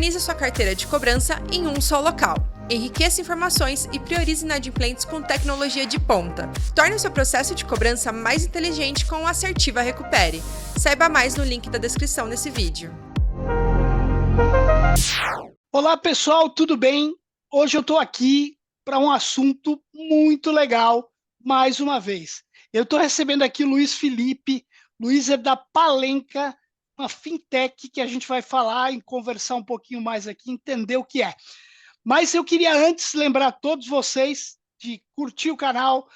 Organize sua carteira de cobrança em um só local. Enriqueça informações e priorize inadimplentes com tecnologia de ponta. Torne o seu processo de cobrança mais inteligente com o Assertiva Recupere. Saiba mais no link da descrição desse vídeo. Olá pessoal, tudo bem? Hoje eu estou aqui para um assunto muito legal, mais uma vez. Eu estou recebendo aqui o Luiz Felipe. Luiz é da Palenka, uma fintech que a gente vai falar e conversar um pouquinho mais aqui, entender o que é. Mas eu queria antes lembrar a todos vocês de curtir o canal,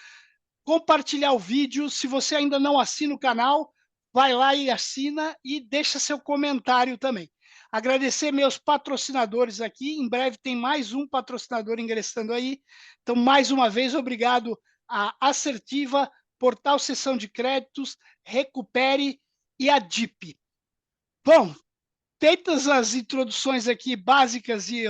compartilhar o vídeo. Se você ainda não assina o canal, vai lá e assina e deixa seu comentário também. Agradecer meus patrocinadores aqui. Em breve tem mais um patrocinador ingressando aí. Então, mais uma vez, obrigado à Assertiva, Portal Seção de Créditos, Recupere e a DIP. Bom, feitas as introduções aqui básicas de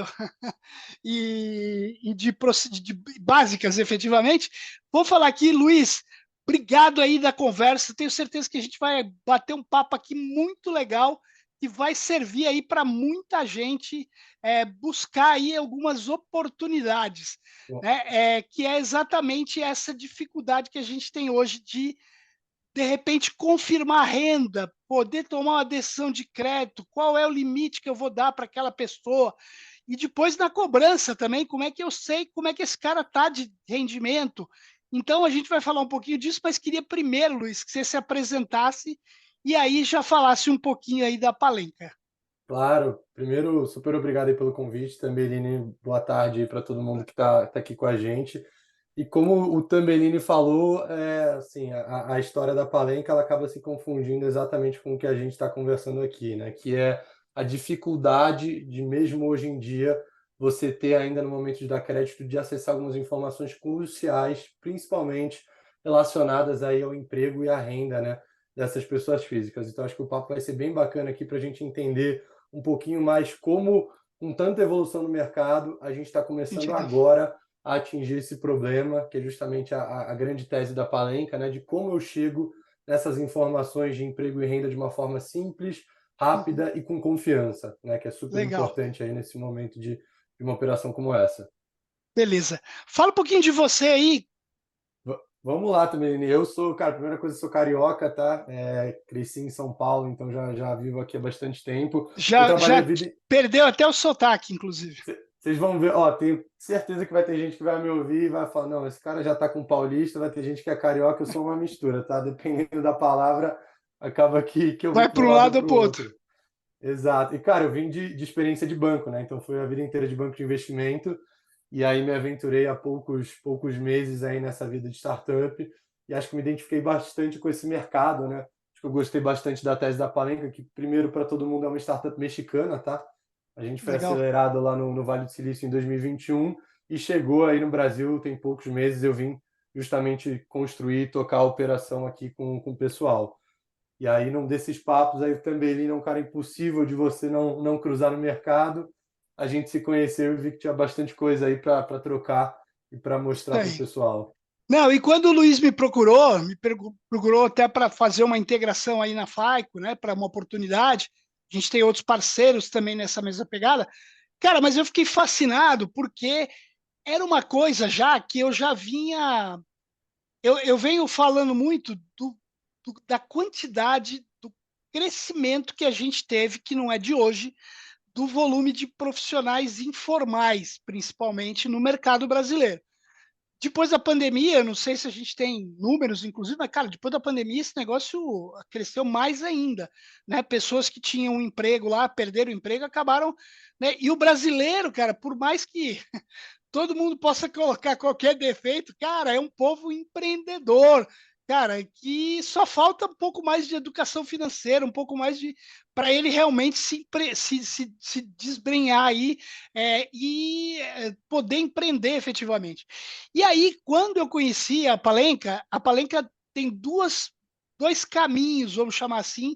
básicas, efetivamente, vou falar aqui, Luiz, obrigado aí da conversa, tenho certeza que a gente vai bater um papo aqui muito legal, que vai servir aí para muita gente buscar aí algumas oportunidades, né? Que é exatamente essa dificuldade que a gente tem hoje de repente, confirmar a renda, poder tomar uma decisão de crédito, qual é o limite que eu vou dar para aquela pessoa, e depois na cobrança também, como é que eu sei como é que esse cara está de rendimento. Então, a gente vai falar um pouquinho disso, mas queria primeiro, Luiz, que você se apresentasse e aí já falasse um pouquinho aí da Palenka. Claro, primeiro, super obrigado aí pelo convite, Tambellini, boa tarde aí para todo mundo que tá aqui com a gente. E como o Tambellini falou, assim, a história da Palenka, ela acaba se confundindo exatamente com o que a gente está conversando aqui, né? Que é a dificuldade de, mesmo hoje em dia, você ter ainda no momento de dar crédito, de acessar algumas informações cruciais, principalmente relacionadas aí ao emprego e à renda, né? Dessas pessoas físicas. Então, acho que o papo vai ser bem bacana aqui para a gente entender um pouquinho mais como, com tanta evolução no mercado, a gente está começando Entendi. agora a atingir esse problema, que é justamente a grande tese da Palenka, né, de como eu chego nessas informações de emprego e renda de uma forma simples, rápida e com confiança, né, que é super Legal. importante aí nesse momento de uma operação como essa. Beleza. Fala um pouquinho de você aí. Vamos lá também, eu sou, cara, primeira coisa, eu sou carioca, tá? Cresci em São Paulo, então já vivo aqui há bastante tempo. Eu trabalhei a Já vida. perdeu até o sotaque, inclusive. Vocês vão ver, ó, tenho certeza que vai ter gente que vai me ouvir e vai falar, não, esse cara já tá com paulista, vai ter gente que é carioca, eu sou uma mistura, tá? Dependendo da palavra, acaba que eu vou Vai para para um um lado ou lado ou para o para o outro. outro. Exato. E, cara, eu vim de experiência de banco, né? Então foi a vida inteira de banco de investimento, e aí me aventurei há poucos meses aí nessa vida de startup, e acho que me identifiquei bastante com esse mercado, né? Acho que eu gostei bastante da tese da Palenka, que primeiro para todo mundo é uma startup mexicana, tá? A gente foi Legal. acelerado lá no Vale do Silício em 2021 e chegou aí no Brasil tem poucos meses. Eu vim justamente construir e tocar a operação aqui com o pessoal. E aí, num desses papos, aí o Tambellini é um cara impossível de você não cruzar no mercado. A gente se conheceu e vi que tinha bastante coisa aí para trocar e para mostrar para o Tem. pessoal. Não, e quando o Luiz procurou até para fazer uma integração aí na FAICO, né, para uma oportunidade, a gente tem outros parceiros também nessa mesma pegada. Cara, mas eu fiquei fascinado porque era uma coisa já que eu já vinha. Eu venho falando muito da quantidade, do crescimento que a gente teve, que não é de hoje, do volume de profissionais informais, principalmente no mercado brasileiro. Depois da pandemia, não sei se a gente tem números, inclusive, mas, cara, depois da pandemia esse negócio cresceu mais ainda, né? Pessoas que tinham um emprego lá, perderam o emprego, acabaram, né? E o brasileiro, cara, por mais que todo mundo possa colocar qualquer defeito, cara, é um povo empreendedor, cara, que só falta um pouco mais de educação financeira, um pouco mais de para ele realmente se desbrenhar aí poder empreender efetivamente. E aí, quando eu conheci a Palenka tem dois caminhos, vamos chamar assim,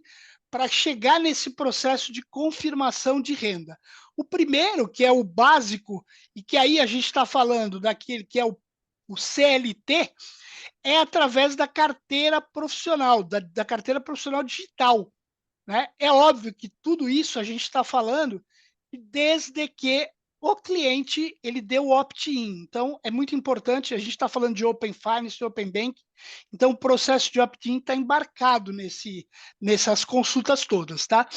para chegar nesse processo de confirmação de renda. O primeiro, que é o básico, e que aí a gente está falando daquele que é o CLT, é através da carteira profissional, da carteira profissional digital. Né? É óbvio que tudo isso a gente está falando desde que o cliente ele deu o opt-in. Então, é muito importante, a gente está falando de Open Finance, Open Bank, então o processo de opt-in está embarcado nessas consultas todas, tá?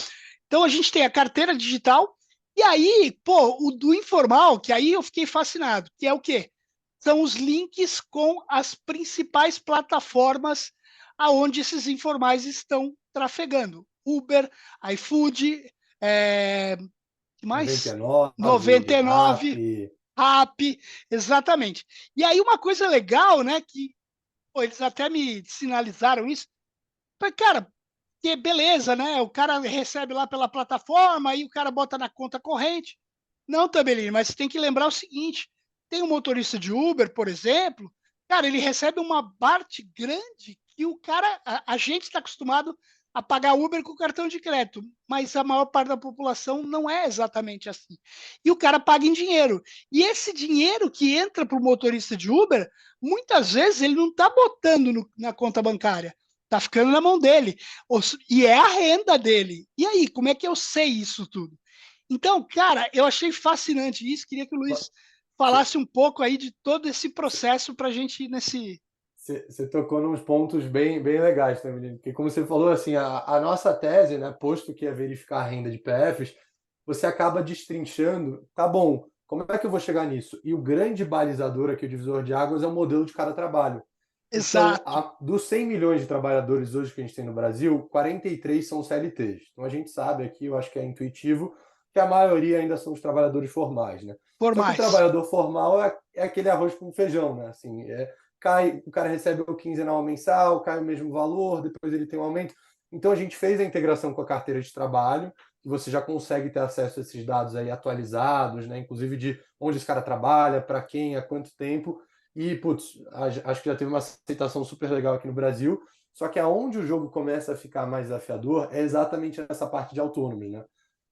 Então, a gente tem a carteira digital, e aí, pô, o do informal, que aí eu fiquei fascinado, que é o quê? São os links com as principais plataformas aonde esses informais estão trafegando. Uber, iFood, que mais? 99, 99, RAP. Rap, exatamente. E aí uma coisa legal, né, que pô, eles até me sinalizaram isso, foi, cara, que beleza, né, o cara recebe lá pela plataforma, aí o cara bota na conta corrente. Não, Tabelinho, mas você tem que lembrar o seguinte, tem um motorista de Uber, por exemplo, cara, ele recebe uma parte grande que o cara, a gente está acostumado a pagar Uber com cartão de crédito, mas a maior parte da população não é exatamente assim. E o cara paga em dinheiro. E esse dinheiro que entra para o motorista de Uber, muitas vezes ele não está botando na conta bancária, está ficando na mão dele. E é a renda dele. E aí, como é que eu sei isso tudo? Então, cara, eu achei fascinante isso. Queria que o Luiz falasse um pouco aí de todo esse processo para a gente ir nesse. Você tocou nos pontos bem legais também, porque como você falou, assim, a nossa tese, né, posto que é verificar a renda de PFs, você acaba destrinchando, tá bom, como é que eu vou chegar nisso? E o grande balizador aqui, o divisor de águas, é o modelo de cada trabalho. Então, Exato. dos 100 milhões de trabalhadores hoje que a gente tem no Brasil, 43 são CLTs. Então, a gente sabe aqui, eu acho que é intuitivo, que a maioria ainda são os trabalhadores formais, né? Por Só que o mais. trabalhador formal é aquele arroz com feijão, né? Assim, o cara recebe o quinzenal mensal, cai o mesmo valor, depois ele tem um aumento. Então, a gente fez a integração com a carteira de trabalho, que você já consegue ter acesso a esses dados aí atualizados, né? Inclusive de onde esse cara trabalha, para quem, há quanto tempo. E, putz, acho que já teve uma aceitação super legal aqui no Brasil. Só que aonde o jogo começa a ficar mais desafiador é exatamente essa parte de autônomos, né?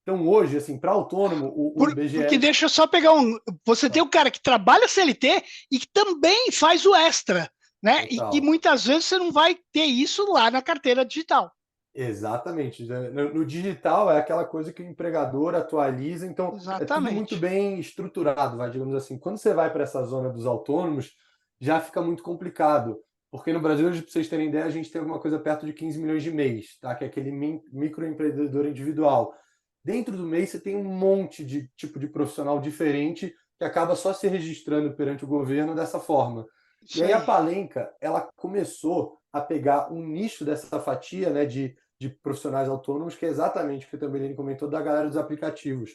Então, hoje, assim, para autônomo, o Porque IBGE... deixa eu só pegar um. Você tem o cara que trabalha CLT e que também faz o extra, né? E que Total. muitas vezes você não vai ter isso lá na carteira digital. Exatamente. No digital é aquela coisa que o empregador atualiza, então é tudo muito Exatamente. bem estruturado, vai, digamos assim. Quando você vai para essa zona dos autônomos, já fica muito complicado. Porque no Brasil, para vocês terem ideia, a gente tem alguma coisa perto de 15 milhões de mês, tá? Que é aquele microempreendedor individual. Dentro do mês, você tem um monte de tipo de profissional diferente que acaba só se registrando perante o governo dessa forma. E Isso aí a aí. Palenca, ela começou a pegar um nicho dessa fatia, né, de profissionais autônomos, que é exatamente o que o Tambelini comentou da galera dos aplicativos.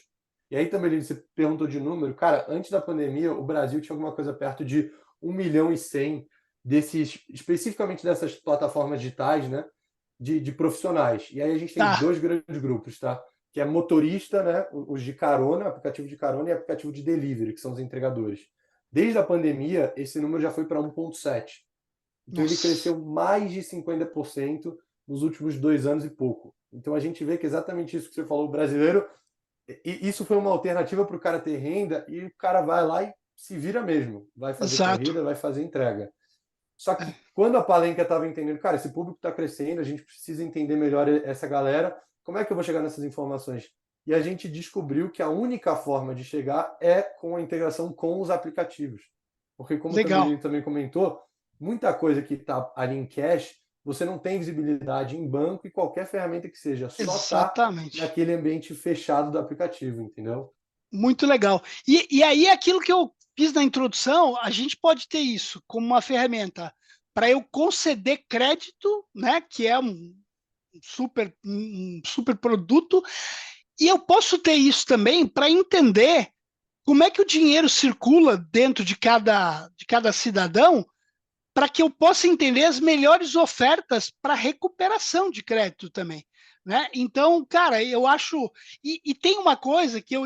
E aí, Tambelini, você perguntou de número. Cara, antes da pandemia, o Brasil tinha alguma coisa perto de 1.100.000 desses, especificamente dessas plataformas digitais, né, de profissionais. E aí a gente tem Tá. dois grandes grupos, tá? Que é motorista, né, os de carona, aplicativo de carona e aplicativo de delivery, que são os entregadores. Desde a pandemia, esse número já foi para 1,7. Então ele Nossa. cresceu mais de 50% nos últimos 2 anos e pouco. Então a gente vê que exatamente isso que você falou, o brasileiro, e isso foi uma alternativa para o cara ter renda e o cara vai lá e se vira mesmo, vai fazer Exato. corrida, vai fazer entrega. Só que É. quando a Palenca estava entendendo, cara, esse público está crescendo, a gente precisa entender melhor essa galera, como é que eu vou chegar nessas informações? E a gente descobriu que a única forma de chegar é com a integração com os aplicativos. Porque, como o Legal. Tambelini também comentou, muita coisa que está ali em cash, você não tem visibilidade em banco e qualquer ferramenta que seja, só está Exatamente. naquele ambiente fechado do aplicativo, entendeu? Muito legal. E aí, aquilo que eu fiz na introdução, a gente pode ter isso como uma ferramenta para eu conceder crédito, né, que é um super produto, e eu posso ter isso também para entender como é que o dinheiro circula dentro de cada cidadão, para que eu possa entender as melhores ofertas para recuperação de crédito também. Né? Então, cara, eu acho. E tem uma coisa que eu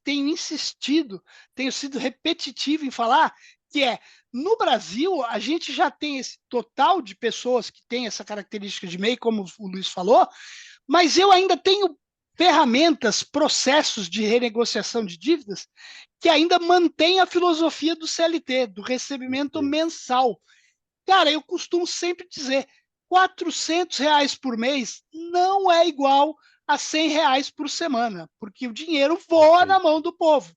tenho insistido, tenho sido repetitivo em falar, que é: no Brasil, a gente já tem esse total de pessoas que tem essa característica de MEI, como o Luiz falou, mas eu ainda tenho ferramentas, processos de renegociação de dívidas que ainda mantém a filosofia do CLT, do recebimento Perfeito. mensal. Cara, eu costumo sempre dizer, R$ 400 por mês não é igual a R$ 100 por semana, porque o dinheiro voa na mão do povo.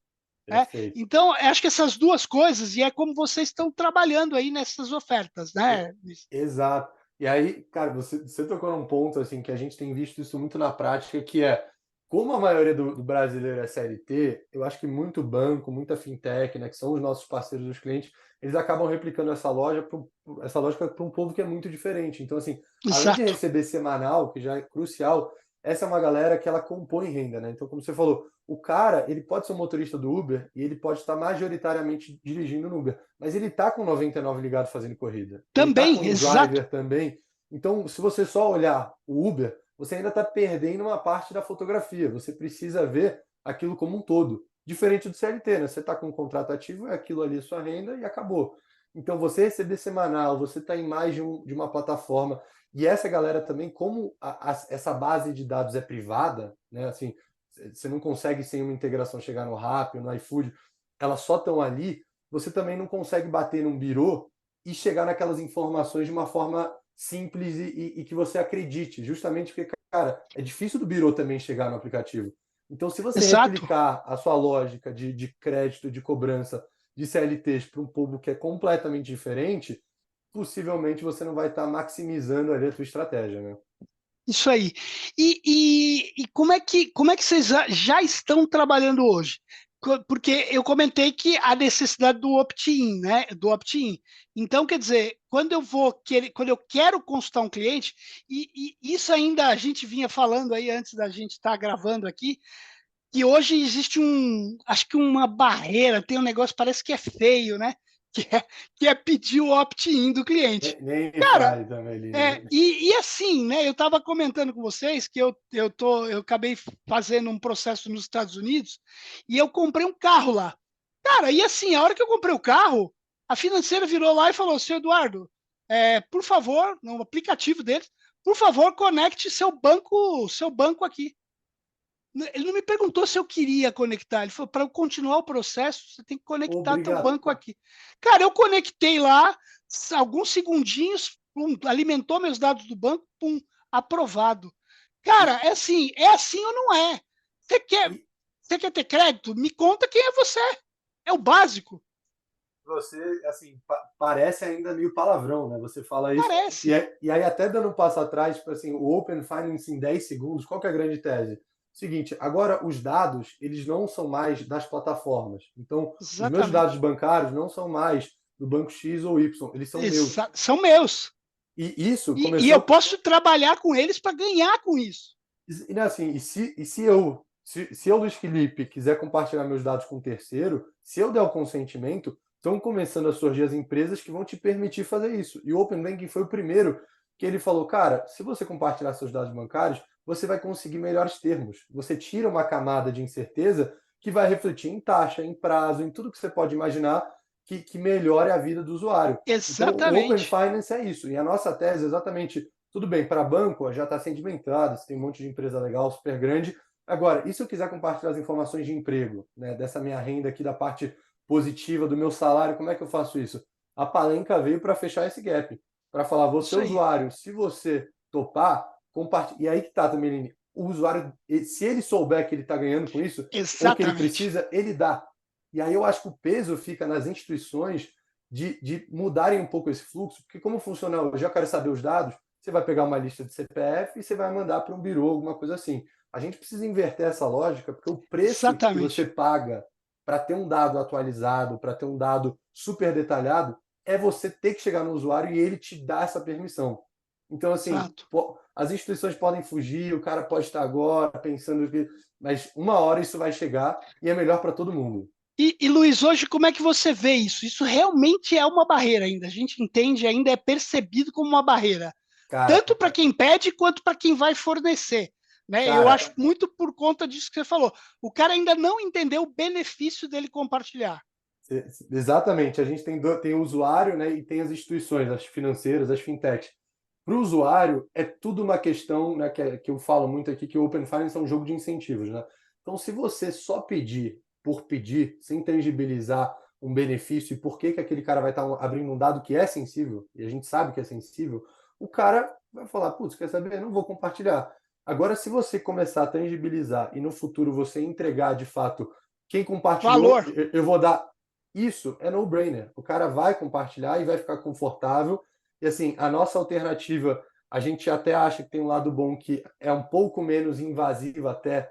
Né? Perfeito. Então, acho que essas duas coisas, e é como vocês estão trabalhando aí nessas ofertas, né? Exato. E aí, cara, você tocou num ponto assim que a gente tem visto isso muito na prática, que é como a maioria do brasileiro é CLT, eu acho que muito banco, muita fintech, né, que são os nossos parceiros dos clientes, eles acabam replicando essa lógica para um povo que é muito diferente. Então, assim, além de Exato. receber semanal, que já é crucial, essa é uma galera que ela compõe renda, né? Então, como você falou, o cara, ele pode ser um motorista do Uber e ele pode estar majoritariamente dirigindo no Uber, mas ele está com 99 ligado fazendo corrida. Ele está com Também, um exato. driver também. Então, se você só olhar o Uber, você ainda está perdendo uma parte da fotografia. Você precisa ver aquilo como um todo. Diferente do CLT, né? Você está com um contrato ativo, é aquilo ali a sua renda e acabou. Então, você receber semanal, você está em mais de uma plataforma. E essa galera também, como essa base de dados é privada, né? Assim, você não consegue, sem uma integração, chegar no Rappi, no iFood, elas só estão ali, você também não consegue bater num birô e chegar naquelas informações de uma forma simples e que você acredite, justamente porque, cara, é difícil do birô também chegar no aplicativo. Então, se você Exato. replicar a sua lógica de crédito, de cobrança de CLTs para um público que é completamente diferente, possivelmente você não vai estar maximizando ali a sua estratégia, né? Isso aí. E como é que vocês já estão trabalhando hoje? Porque eu comentei que a necessidade do opt-in, né? Do opt-in. Então, quer dizer, quando eu quero consultar um cliente, e isso ainda a gente vinha falando aí antes da gente estar gravando aqui, que hoje existe acho que uma barreira, tem um negócio, parece que é feio, né? Que é, que é pedir o opt-in do cliente. Nem me Cara, fale também, Lini. e assim, né? Eu estava comentando com vocês que eu acabei fazendo um processo nos Estados Unidos e eu comprei um carro lá. Cara, e assim, a hora que eu comprei o carro, a financeira virou lá e falou: Seu Eduardo, por favor, no aplicativo deles, por favor, conecte seu banco aqui. Ele não me perguntou se eu queria conectar. Ele falou: para eu continuar o processo, você tem que conectar teu Obrigado. banco aqui. Cara, eu conectei lá, alguns segundinhos, pum, alimentou meus dados do banco, pum, aprovado. Cara, é assim ou não é? Você quer, E você quer ter crédito? Me conta quem é você. É o básico. você, assim, parece ainda meio palavrão, né? Você fala isso. Parece. E aí, até dando um passo atrás, tipo assim, o Open Finance em 10 segundos, qual que é a grande tese? Seguinte, agora os dados, eles não são mais das plataformas. Então, os meus dados Exatamente. bancários não são mais do banco X ou Y, eles são meus. São meus. E isso E eu começou. posso trabalhar com eles para ganhar com isso. E, né, assim, se eu, Luiz Felipe, quiser compartilhar meus dados com um terceiro, se eu der o consentimento, estão começando a surgir as empresas que vão te permitir fazer isso. E o Open Banking foi o primeiro que ele falou, cara, se você compartilhar seus dados bancários, você vai conseguir melhores termos. Você tira uma camada de incerteza que vai refletir em taxa, em prazo, em tudo que você pode imaginar que melhore a vida do usuário. Então, o Open Exatamente. Finance é isso. E a nossa tese é exatamente tudo bem, para banco já está sedimentado, você tem um monte de empresa legal, super grande. Agora, e se eu quiser compartilhar as informações de emprego, né, dessa minha renda aqui, da parte positiva do meu salário, como é que eu faço isso? A Palenca veio para fechar esse gap, para falar, você Isso aí. usuário, se você topar, compartilhe. E aí que está também, Lini, o usuário, se ele souber que ele está ganhando com isso, ou que ele Exatamente. precisa, ele dá. E aí eu acho que o peso fica nas instituições de mudarem um pouco esse fluxo, porque como funciona hoje, eu quero saber os dados, você vai pegar uma lista de CPF e você vai mandar para um birô, alguma coisa assim. A gente precisa inverter essa lógica, porque o preço que você Exatamente. paga para ter um dado atualizado, para ter um dado super detalhado, é você ter que chegar no usuário e ele te dar essa permissão. Então, assim, Exato. as instituições podem fugir, o cara pode estar agora pensando que. Mas uma hora isso vai chegar e é melhor para todo mundo. Luiz, hoje como é que você vê isso? Isso realmente é uma barreira ainda. A gente entende, ainda é percebido como uma barreira. Cara, Tanto para quem pede quanto para quem vai fornecer. Né? Eu acho cara, muito por conta disso que você falou. O cara ainda não entendeu o benefício dele compartilhar. exatamente. A gente tem o usuário, né, e tem as instituições, as financeiras, as fintechs. Para o usuário, é tudo uma questão, né, que eu falo muito aqui, que o Open Finance é um jogo de incentivos. Né? Então, se você só pedir por pedir, sem tangibilizar um benefício e por que aquele cara vai estar abrindo um dado que é sensível, e a gente sabe que é sensível, o cara vai falar, putz, quer saber? Não vou compartilhar. Agora, se você começar a tangibilizar e no futuro você entregar de fato quem compartilhou, Valor. eu vou dar. Isso é no-brainer. O cara vai compartilhar e vai ficar confortável. E assim, a nossa alternativa, a gente até acha que tem um lado bom que é um pouco menos invasivo até,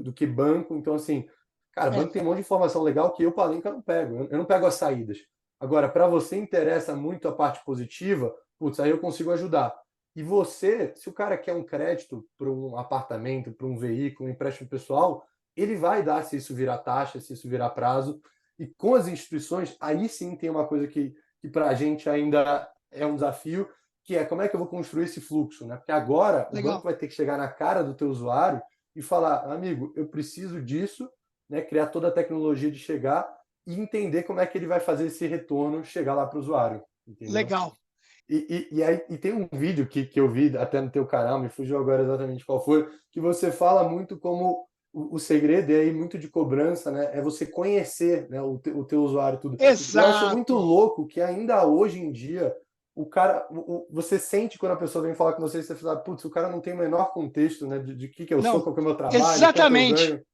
do que banco. Então, assim, cara, banco tem um monte de informação legal que eu, Palenca, não pego. Eu não pego as saídas. Agora, para você interessa muito a parte positiva, putz, aí eu consigo ajudar. E você, se o cara quer um crédito para um apartamento, para um veículo, um empréstimo pessoal, ele vai dar se isso virar taxa, se isso virar prazo. E com as instituições, aí sim tem uma coisa que para a gente ainda é um desafio, que é como é que eu vou construir esse fluxo, né? Porque agora o banco vai ter que chegar na cara do teu usuário e falar, amigo, eu preciso disso, né? Criar toda a tecnologia de chegar e entender como é que ele vai fazer esse retorno chegar lá para o usuário, entendeu? Legal. E tem um vídeo que eu vi até no teu canal, me fugiu agora exatamente qual foi, que você fala muito como o segredo é aí muito de cobrança, né? É você conhecer, né, o teu usuário tudo. Eu acho muito Exato. louco que ainda hoje em dia o cara, você sente quando a pessoa vem falar com você, você fala, putz, o cara não tem o menor contexto, né, de que eu sou, Não, qual que é o meu trabalho, quanto eu exatamente. ganho.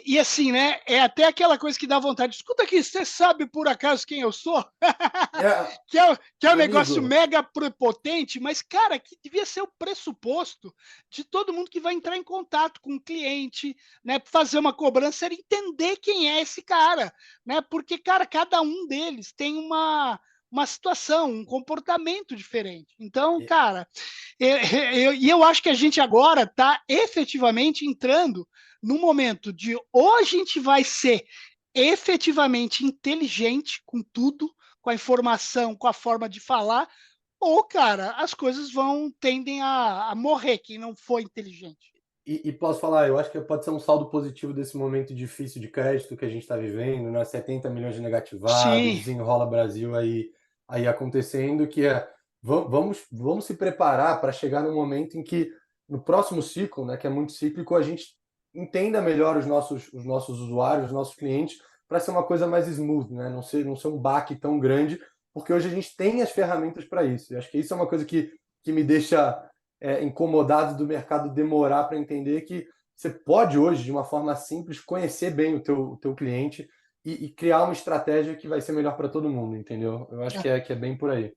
E assim, né? É até aquela coisa que dá vontade. Escuta aqui, você sabe por acaso quem eu sou? É, que é um negócio amigo, mega prepotente, mas, cara, que devia ser o pressuposto de todo mundo que vai entrar em contato com o cliente, né? Fazer uma cobrança, era entender quem é esse cara, né? Porque, cara, cada um deles tem uma situação, um comportamento diferente. Então, cara, eu acho que a gente agora está efetivamente entrando no momento de ou a gente vai ser efetivamente inteligente com tudo, com a informação, com a forma de falar, ou, cara, as coisas tendem a morrer quem não for inteligente. e posso falar, eu acho que pode ser um saldo positivo desse momento difícil de crédito que a gente está vivendo, né? 70 milhões de negativados, Sim, desenrola Brasil aí acontecendo, que é vamos se preparar para chegar no momento em que, no próximo ciclo, né, que é muito cíclico, a gente entenda melhor os nossos usuários, os nossos clientes, para ser uma coisa mais smooth, né? Não ser um baque tão grande, porque hoje a gente tem as ferramentas para isso. E acho que isso é uma coisa que me deixa incomodado do mercado demorar para entender que você pode hoje, de uma forma simples, conhecer bem o teu cliente e criar uma estratégia que vai ser melhor para todo mundo, entendeu? Eu acho que é bem por aí.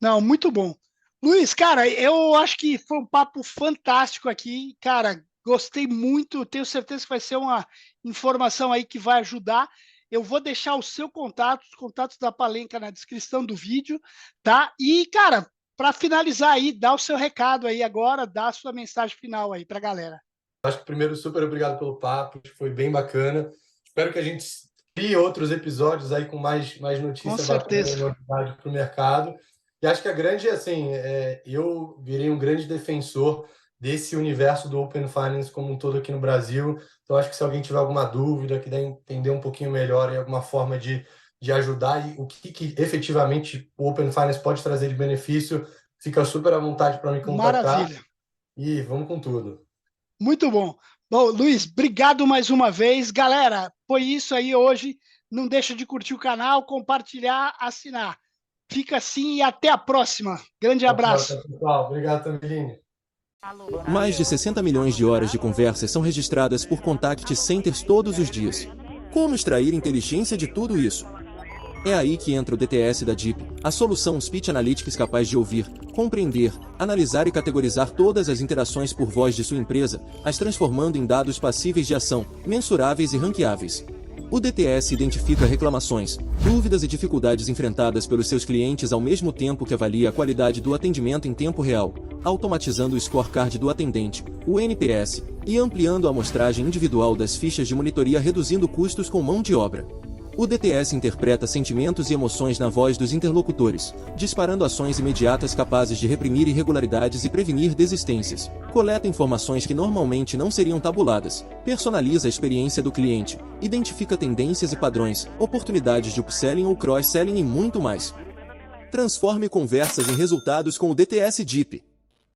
não, muito bom. Luiz, cara, eu acho que foi um papo fantástico aqui, cara, gostei muito, tenho certeza que vai ser uma informação aí que vai ajudar. Eu vou deixar o seu contato, os contatos da Palenca na descrição do vídeo, tá? E, cara, para finalizar aí, dá o seu recado aí agora, dá a sua mensagem final aí para a galera. Acho que primeiro, super obrigado pelo papo, foi bem bacana. Espero que a gente crie outros episódios aí com mais Com notícia bacana e certeza. novidade para o mercado. E acho que a grande, assim, eu virei um grande defensor desse universo do Open Finance como um todo aqui no Brasil. Então, acho que se alguém tiver alguma dúvida, quiser entender um pouquinho melhor e alguma forma de ajudar e o que efetivamente o Open Finance pode trazer de benefício, fica super à vontade para me contactar Maravilha. e vamos com tudo. Muito bom. Bom, Luiz, obrigado mais uma vez. Galera, foi isso aí hoje. Não deixa de curtir o canal, compartilhar, assinar. Fica assim e até a próxima. Grande Até a abraço. próxima, pessoal. Obrigado, Tambirini. Mais de 60 milhões de horas de conversas são registradas por contact centers todos os dias. Como extrair inteligência de tudo isso? É aí que entra o DTS da Deep, a solução Speech Analytics capaz de ouvir, compreender, analisar e categorizar todas as interações por voz de sua empresa, as transformando em dados passíveis de ação, mensuráveis e ranqueáveis. O DTS identifica reclamações, dúvidas e dificuldades enfrentadas pelos seus clientes ao mesmo tempo que avalia a qualidade do atendimento em tempo real, automatizando o scorecard do atendente, o NPS, e ampliando a amostragem individual das fichas de monitoria, reduzindo custos com mão de obra. O DTS interpreta sentimentos e emoções na voz dos interlocutores, disparando ações imediatas capazes de reprimir irregularidades e prevenir desistências. Coleta informações que normalmente não seriam tabuladas, personaliza a experiência do cliente, identifica tendências e padrões, oportunidades de upselling ou cross-selling e muito mais. Transforme conversas em resultados com o DTS Deep.